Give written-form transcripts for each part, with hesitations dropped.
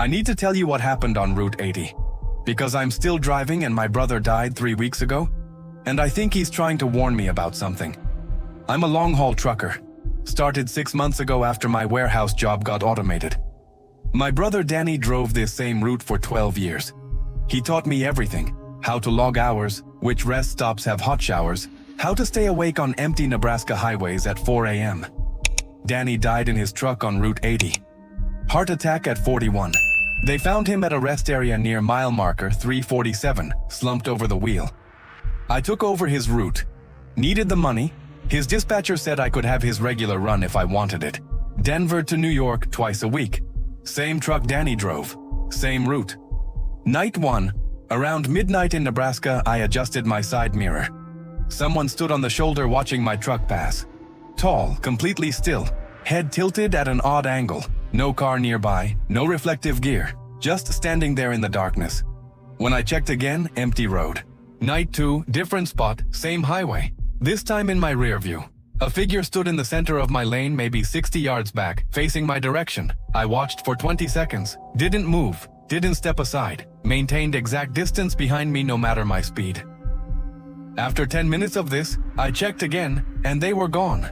I need to tell you what happened on Route 80. Because I'm still driving and my brother died 3 weeks ago, and I think he's trying to warn me about something. I'm a long-haul trucker. Started 6 months ago after my warehouse job got automated. My brother Danny drove this same route for 12 years. He taught me everything: how to log hours, which rest stops have hot showers, how to stay awake on empty Nebraska highways at 4 a.m. Danny died in his truck on Route 80. Heart attack at 41. They found him at a rest area near mile marker 347, slumped over the wheel. I took over his route. Needed the money. His dispatcher said I could have his regular run if I wanted it. Denver to New York twice a week. Same truck Danny drove. Same route. Night 1. Around midnight in Nebraska, I adjusted my side mirror. Someone stood on the shoulder watching my truck pass. Tall, completely still, head tilted at an odd angle. No car nearby, no reflective gear, just standing there in the darkness. When I checked again, empty road. Night 2, different spot, same highway. This time in my rear view. A figure stood in the center of my lane, maybe 60 yards back, facing my direction. I watched for 20 seconds. Didn't move, didn't step aside. Maintained exact distance behind me no matter my speed. After 10 minutes of this, I checked again, and they were gone.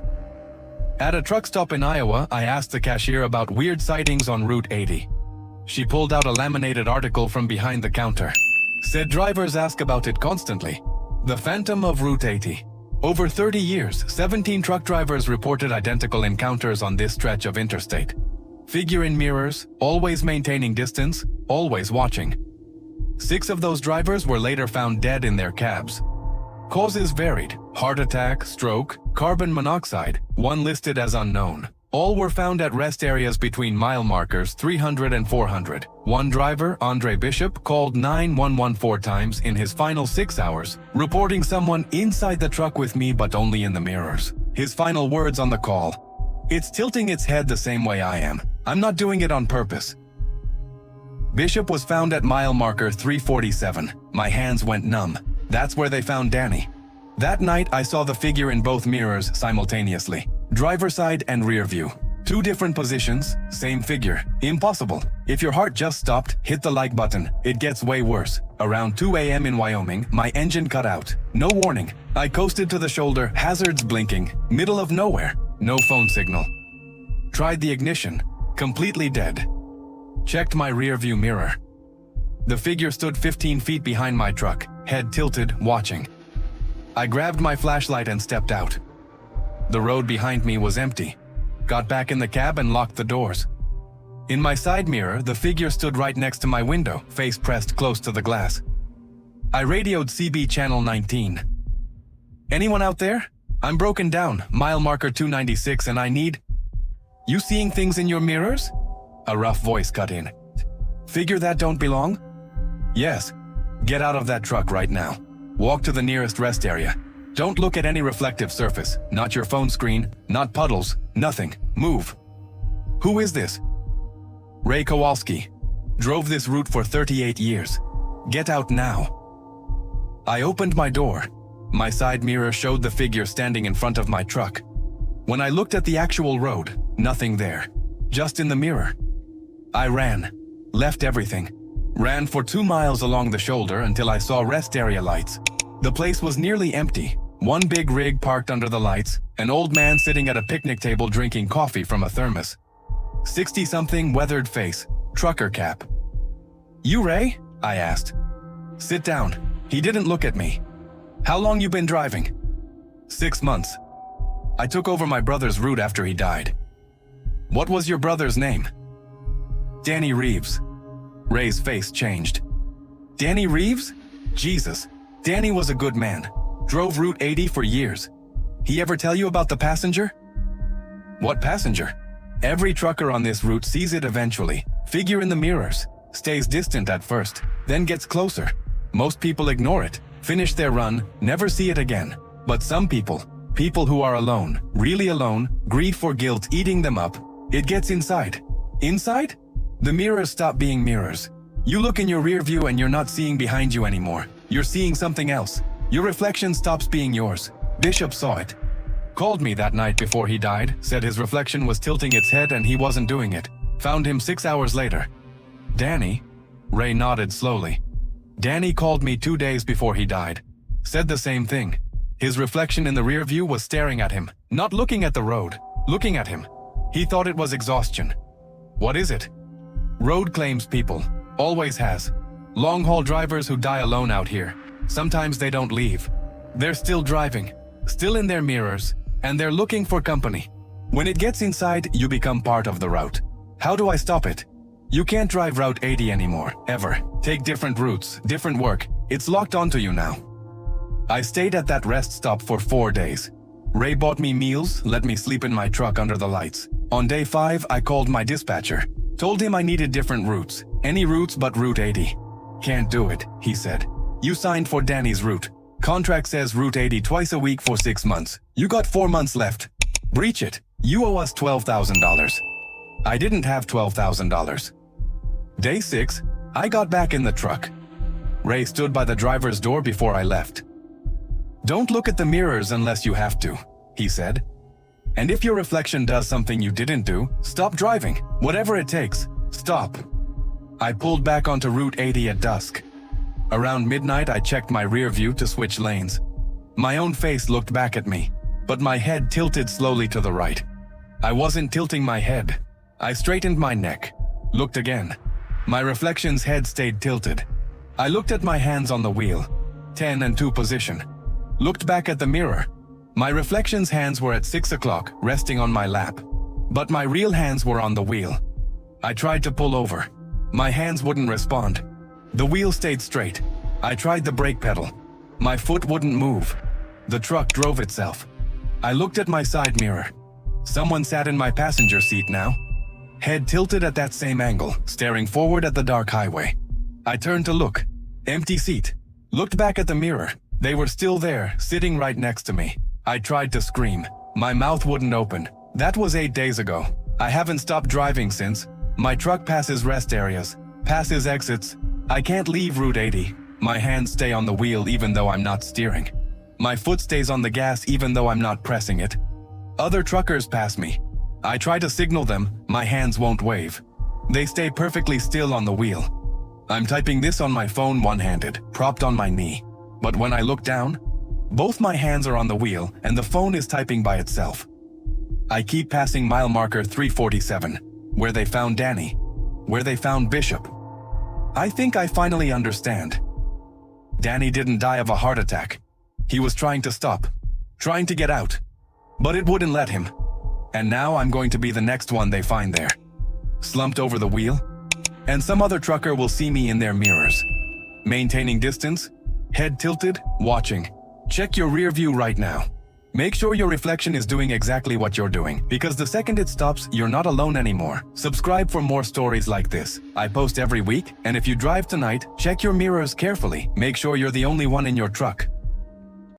At a truck stop in Iowa, I asked the cashier about weird sightings on Route 80. She pulled out a laminated article from behind the counter. Said drivers ask about it constantly. The Phantom of Route 80. Over 30 years, 17 truck drivers reported identical encounters on this stretch of interstate. Figure in mirrors, always maintaining distance, always watching. 6 of those drivers were later found dead in their cabs. Causes varied: heart attack, stroke, carbon monoxide, one listed as unknown. All were found at rest areas between mile markers 300 and 400. One driver, Andre Bishop, called 911 4 times in his final 6 hours, reporting someone inside the truck with me but only in the mirrors. His final words on the call: "It's tilting its head the same way I am. I'm not doing it on purpose." Bishop was found at mile marker 347. My hands went numb. That's where they found Danny. That night, I saw the figure in both mirrors simultaneously. Driver side and rear view. 2 different positions, same figure. Impossible. If your heart just stopped, hit the like button. It gets way worse. Around 2 a.m. in Wyoming, my engine cut out. No warning. I coasted to the shoulder, hazards blinking. Middle of nowhere. No phone signal. Tried the ignition. Completely dead. Checked my rear view mirror. The figure stood 15 feet behind my truck, head tilted, watching. I grabbed my flashlight and stepped out. The road behind me was empty. Got back in the cab and locked the doors. In my side mirror, the figure stood right next to my window, face pressed close to the glass. I radioed CB channel 19. "Anyone out there? I'm broken down, mile marker 296, and I need..." "You seeing things in your mirrors?" A rough voice cut in. "Figure that don't belong?" "Yes. Get out of that truck right now. Walk to the nearest rest area. Don't look at any reflective surface, not your phone screen, not puddles, nothing. Move." "Who is this?" "Ray Kowalski. Drove this route for 38 years. Get out now." I opened my door. My side mirror showed the figure standing in front of my truck. When I looked at the actual road, nothing there. Just in the mirror. I ran. Left everything. Ran for 2 miles along the shoulder until I saw rest area lights. The place was nearly empty. One big rig parked under the lights, an old man sitting at a picnic table drinking coffee from a thermos. 60-something, weathered face, trucker cap. "You Ray?" I asked. "Sit down." He didn't look at me. "How long you been driving?" 6 months. I took over my brother's route after he died. "What was your brother's name?" "Danny Reeves." Ray's face changed. "Danny Reeves? Jesus. Danny was a good man. Drove Route 80 for years. He ever tell you about the passenger?" "What passenger?" "Every trucker on this route sees it eventually. Figure in the mirrors. Stays distant at first, then gets closer. Most people ignore it, finish their run, never see it again. But some people who are alone, really alone, grief or guilt eating them up, it gets inside." "Inside?" "The mirrors stop being mirrors. You look in your rear view and you're not seeing behind you anymore. You're seeing something else. Your reflection stops being yours." Bishop saw it. Called me that night before he died, said his reflection was tilting its head and he wasn't doing it. Found him 6 hours later. Danny? Ray nodded slowly. Danny called me 2 days before he died. Said the same thing. His reflection in the rear view was staring at him, not looking at the road, looking at him. He thought it was exhaustion. What is it? Road claims people. Always has. Long-haul drivers who die alone out here. Sometimes they don't leave. They're still driving, still in their mirrors, and they're looking for company. When it gets inside, you become part of the route. How do I stop it? You can't drive Route 80 anymore, ever. Take different routes, different work. It's locked onto you now. I stayed at that rest stop for 4 days. Ray bought me meals, let me sleep in my truck under the lights. On day 5, I called my dispatcher. Told him I needed different routes. Any routes but Route 80. Can't do it, he said. You signed for Danny's route. Contract says Route 80 twice a week for 6 months. You got 4 months left. Breach it. You owe us $12,000. I didn't have $12,000. Day 6, I got back in the truck. Ray stood by the driver's door before I left. Don't look at the mirrors unless you have to, he said. And if your reflection does something you didn't do, stop driving. Whatever it takes, stop. I pulled back onto Route 80 at dusk. Around midnight, I checked my rear view to switch lanes. My own face looked back at me, but my head tilted slowly to the right. I wasn't tilting my head. I straightened my neck. Looked again. My reflection's head stayed tilted. I looked at my hands on the wheel, 10 and 2 position. Looked back at the mirror. My reflection's hands were at 6 o'clock, resting on my lap. But my real hands were on the wheel. I tried to pull over. My hands wouldn't respond. The wheel stayed straight. I tried the brake pedal. My foot wouldn't move. The truck drove itself. I looked at my side mirror. Someone sat in my passenger seat now. Head tilted at that same angle, staring forward at the dark highway. I turned to look. Empty seat. Looked back at the mirror. They were still there, sitting right next to me. I tried to scream. My mouth wouldn't open. That was 8 days ago. I haven't stopped driving since. My truck passes rest areas, passes exits. I can't leave Route 80. My hands stay on the wheel even though I'm not steering. My foot stays on the gas even though I'm not pressing it. Other truckers pass me. I try to signal them, my hands won't wave. They stay perfectly still on the wheel. I'm typing this on my phone one-handed, propped on my knee. But when I look down, both my hands are on the wheel and the phone is typing by itself. I keep passing mile marker 347, where they found Danny, where they found Bishop. I think I finally understand. Danny didn't die of a heart attack. He was trying to stop, trying to get out, but it wouldn't let him. And now I'm going to be the next one they find there. Slumped over the wheel, and some other trucker will see me in their mirrors. Maintaining distance, head tilted, watching. Check your rear view right now. Make sure your reflection is doing exactly what you're doing, because the second it stops, you're not alone anymore. Subscribe for more stories like this. I post every week, and if you drive tonight, check your mirrors carefully. Make sure you're the only one in your truck.